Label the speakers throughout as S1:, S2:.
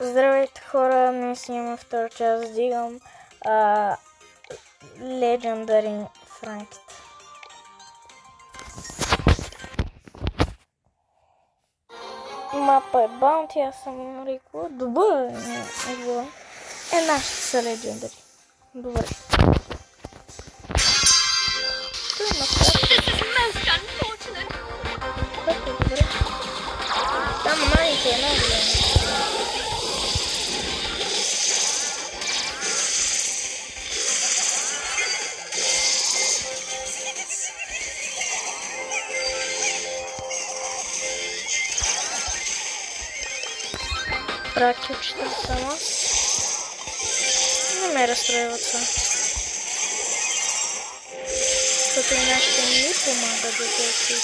S1: Здравейте хора, днес имаме втора част, дигам Legendary в ранките. Мапа е Bounty, аз съм рекла. Добър е нашите са Legendary. Добре. Добре. Само майка е най-голяма. Ракетчета сама. Не ме разстроиват това. Като иначе ми помага да тези.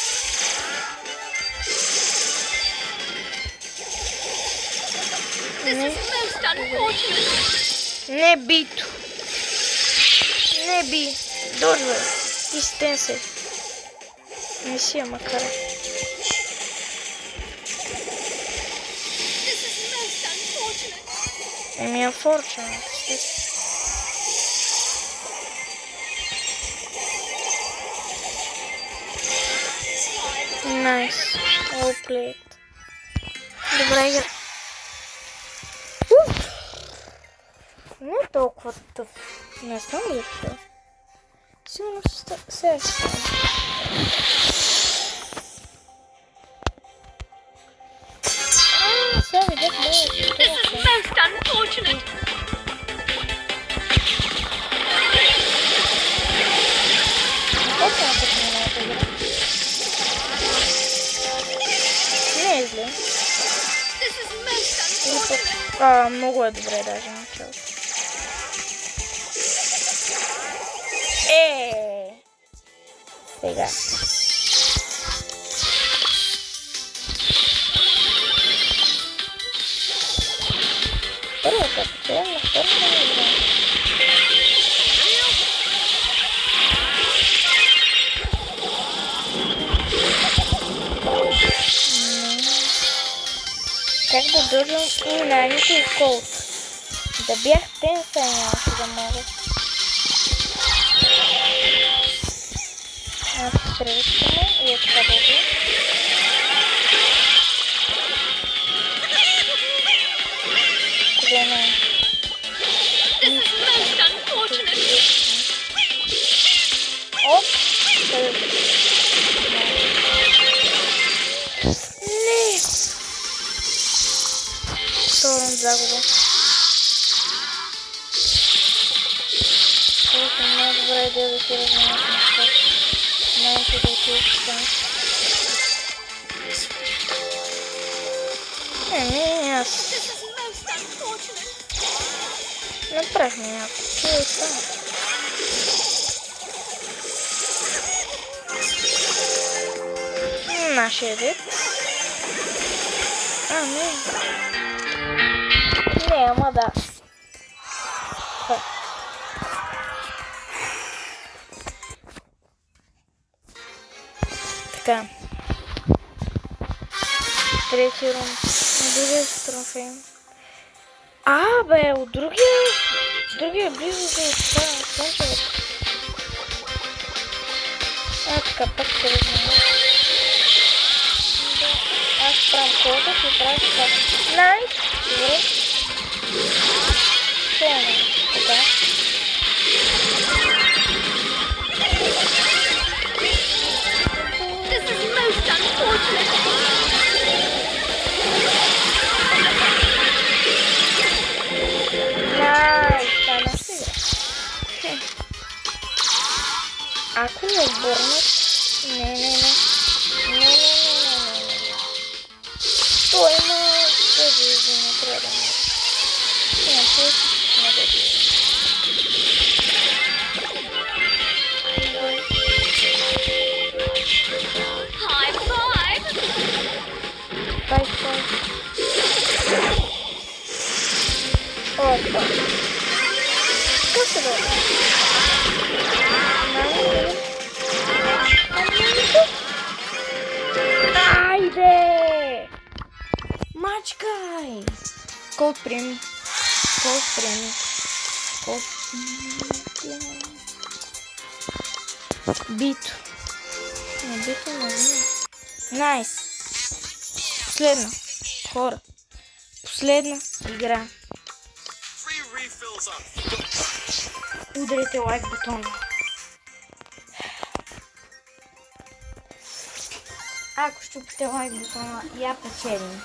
S1: Не бито. Не би. Дожва. Истен се. Не си я макара. Еми unfortunate. Nice. Well played. Добре игра. Не е толкова тъп. Не знам ли това? Сигурно се е става. Сега видях много.
S2: Most unfortunate.
S1: Какво са на моята игра? Не е зле. Много е добре даже началото. Сега. Първата печеля на втората не игра. Как да държам и наните и колт? Да бях тенса нямаше да мога. Аз превичаме и е така дълго. Къде не? Оп! Не! Втором загуба. Това е много добра идея да си разменят нещата. Знаете да отидете там. Еми, аз. Направихме някакво. Това е само. Нашия дет. Не. Не, ама да. Така. Трети рунд. Другия с трофей. Бе, от другия близо до това слънчевата. Така, пак се размена. Аз правим колата и правим така. Найс! Добре. Сема. Така.
S2: This is most unfortunate.
S1: Найс! Стана сега. Ако не обърнат... Не. Той има тези не трябва да ме. Иначе не да ги.
S2: High five.
S1: Бай. Опа. Какво се бъде? Айде! Мачкай! Код приеми. Бито. Не бито, не знам. Найс. Последна. Хора. Последна игра. Ударите лайк бутона. Ако щупите лайк бутона, я печелим.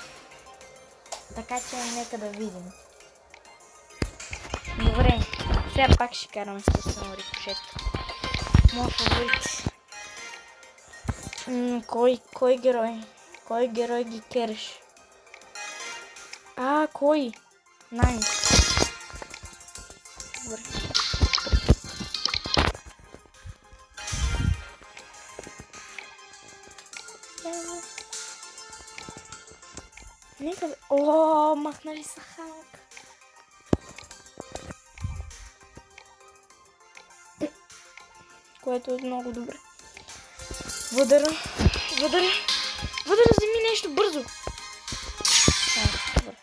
S1: Така че нека да видим. Добре, сега пак ще карам естествено рикошет. Моя фаворит. Кой герой? Кой герой ги кереш? Кой? Найс. Добре. Нека да... махнали са Халк. Което е много добре. Въдъра, вземи нещо бързо. Добре.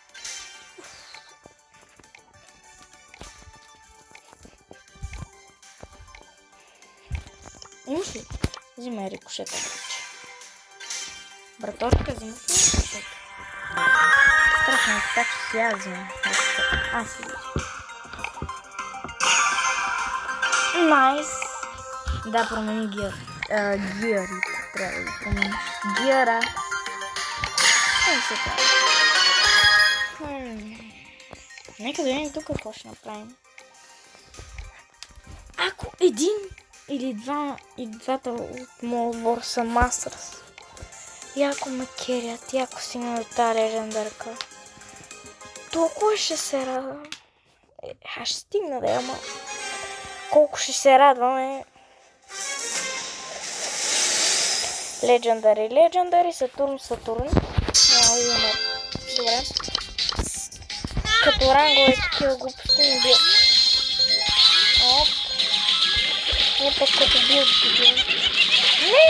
S1: Имаш ли? Взимай рикошета, братче. Братошка, взимаш ли рикошета? Страшно е така, че си аз взимам рикошета. Аз си взимам. Найс. Да, промени гиър. Гиърите. Трябва да ги промениш. Гиъра. И сега. Нека да видим тук какво ще направим. Ако един или двата от моят отбор са Мастърс, яко ме керят, яко си на тази легендарка, толкова ще се радвам. Аз ще стигна да я, ама колко ще се радваме. Легендари, Сатурн. Добре. Като рангове такива глупости не бил. Оп. Не пък като бил. Не!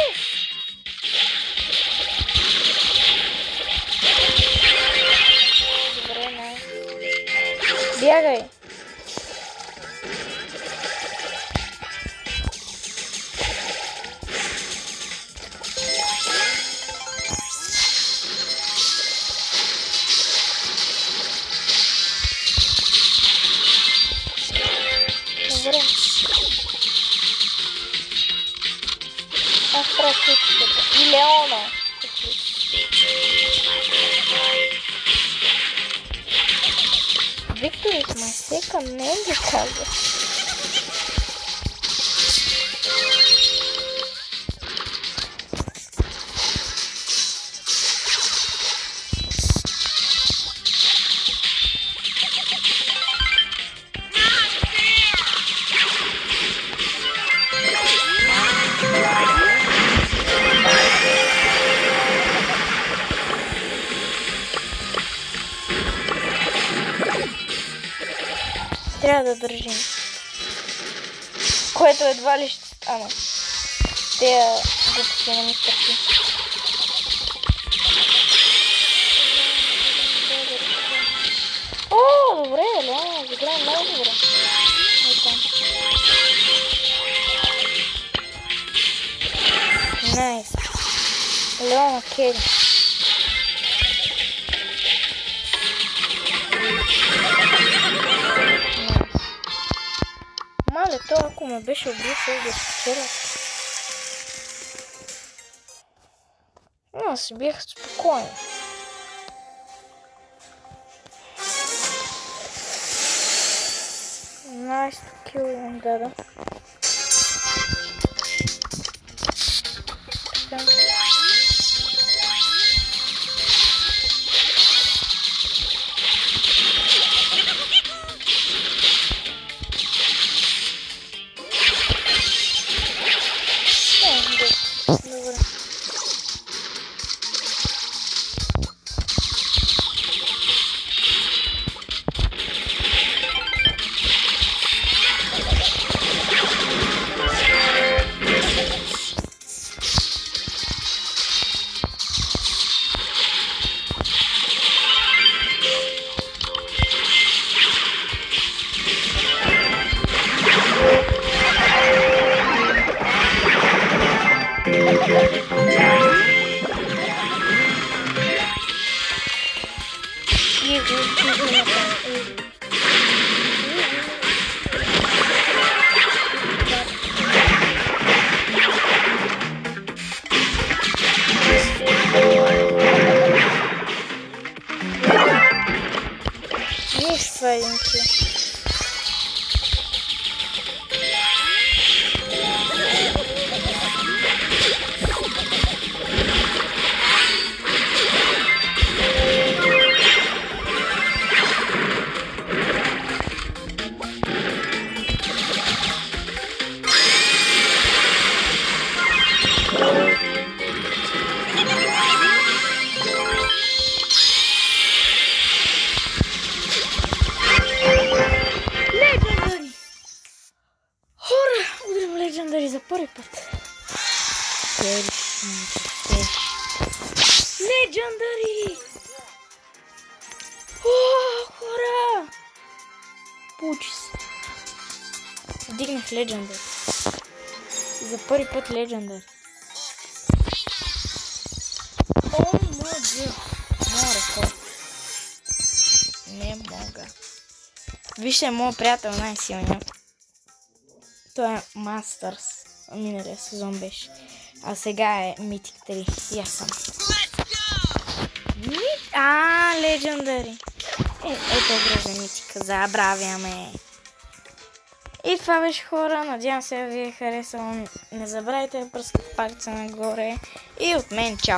S1: Добре, не. Бягай. Добре. Аз трябва кучетата. И Леона. Викторис Масека не ги казва. Трябва да държим. Което едва ли ще стане. Тея глупости не ми стърпи. О, добре, Леона, изигра много добре. Найс. Леона кери. Мале, то ако ме беше убил, ще да спечеля. Но си бях спокоен. Найс кил имам дада. Добре. Сладенький. Legendary за първи път. Legendary! О, хора! Получи се. Вдигнах Legendary. За първи път Legendary. О, мога! Моя не мога. Вижте, моят приятел най-силният. Той е Masters. Миналия сезон беше. А сега е Mythic 3. И аз съм. Legendary. Ето игра за Mythic. Забравяме. И това беше, хора. Надявам се да ви е харесало. Не забравяйте да пръскате палеца нагоре. И от мен чао.